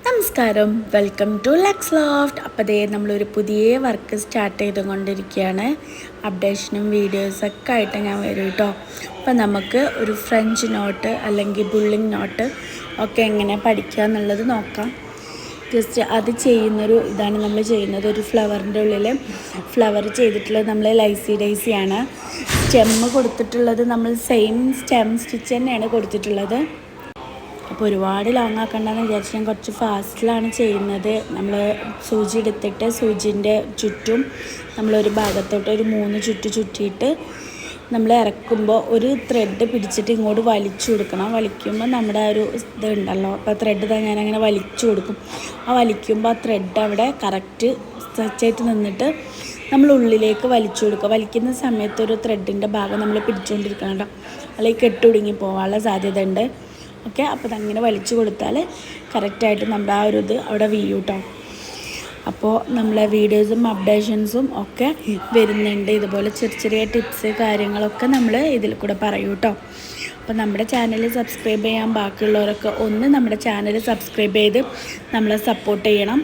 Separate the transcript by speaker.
Speaker 1: നമസ്കാരം, welcome to lux loft. അപ്പോൾ ദേ നമ്മളൊരു പുതിയ വർക്ക് സ്റ്റാർട്ട് ചെയ്തുകൊണ്ടിരിക്കുകയാണ്. അപ്ഡേഷനും വീഡിയോസൊക്കെ ആയിട്ട് ഞാൻ വരും കേട്ടോ. അപ്പോൾ നമുക്ക് ഒരു ഫ്രഞ്ച് നോട്ട് അല്ലെങ്കിൽ ബുള്ളിങ് നോട്ട് ഒക്കെ എങ്ങനെ പഠിക്കുക എന്നുള്ളത് നോക്കാം. ജസ്റ്റ് അത് ചെയ്യുന്നൊരു ഇതാണ് നമ്മൾ ചെയ്യുന്നത്. ഒരു ഫ്ലവറിൻ്റെ ഉള്ളിൽ ഫ്ലവർ ചെയ്തിട്ടുള്ളത് നമ്മൾ ലൈസി ഡൈസിയാണ്. സ്റ്റെമ്മ് കൊടുത്തിട്ടുള്ളത് നമ്മൾ സെയിം സ്റ്റെം സ്റ്റിച്ച് തന്നെയാണ് കൊടുത്തിട്ടുള്ളത്. അപ്പോൾ ഒരുപാട് ലോങ് ആക്കണ്ടെന്ന് വിചാരിച്ച് ഞാൻ കുറച്ച് ഫാസ്റ്റിലാണ് ചെയ്യുന്നത്. നമ്മൾ സൂചി എടുത്തിട്ട് സൂചിൻ്റെ ചുറ്റും നമ്മളൊരു ഭാഗത്തോട്ട് ഒരു 3 ചുറ്റ് ചുറ്റിയിട്ട് നമ്മൾ ഇറക്കുമ്പോൾ ഒരു ത്രെഡ് പിടിച്ചിട്ട് ഇങ്ങോട്ട് വലിച്ചു കൊടുക്കണം. വലിക്കുമ്പോൾ നമ്മുടെ ഒരു ഇത് ഉണ്ടല്ലോ, അപ്പോൾ ത്രെഡ് ഞാനങ്ങനെ വലിച്ചു കൊടുക്കും. ആ വലിക്കുമ്പോൾ ആ ത്രെഡ് അവിടെ കറക്റ്റ് സ്ട്രെച്ചായിട്ട് നിന്നിട്ട് നമ്മൾ ഉള്ളിലേക്ക് വലിച്ചു കൊടുക്കുക. വലിക്കുന്ന സമയത്ത് ഒരു ത്രെഡിൻ്റെ ഭാഗം നമ്മൾ പിടിച്ചുകൊണ്ടിരിക്കണം കേട്ടോ, അല്ലെങ്കിൽ കെട്ടുടുങ്ങി പോകാനുള്ള സാധ്യത ഉണ്ട്. ഓക്കെ, അപ്പോൾ അതങ്ങനെ വലിച്ചു കൊടുത്താൽ കറക്റ്റായിട്ട് നമ്മുടെ ആ ഒരു ഇത് അവിടെ വീഴും കേട്ടോ. അപ്പോൾ നമ്മളെ വീഡിയോസും അപ്ഡേഷൻസും ഒക്കെ വരുന്നുണ്ട്. ഇതുപോലെ ചെറിയ ചെറിയ ടിപ്സ് കാര്യങ്ങളൊക്കെ നമ്മൾ ഇതിൽ കൂടെ പറയൂ കേട്ടോ. അപ്പോൾ നമ്മുടെ ചാനൽ സബ്സ്ക്രൈബ് ചെയ്യാൻ ബാക്കിയുള്ളവരൊക്കെ ഒന്ന് നമ്മുടെ ചാനൽ സബ്സ്ക്രൈബ് ചെയ്ത് നമ്മളെ സപ്പോർട്ട് ചെയ്യണം.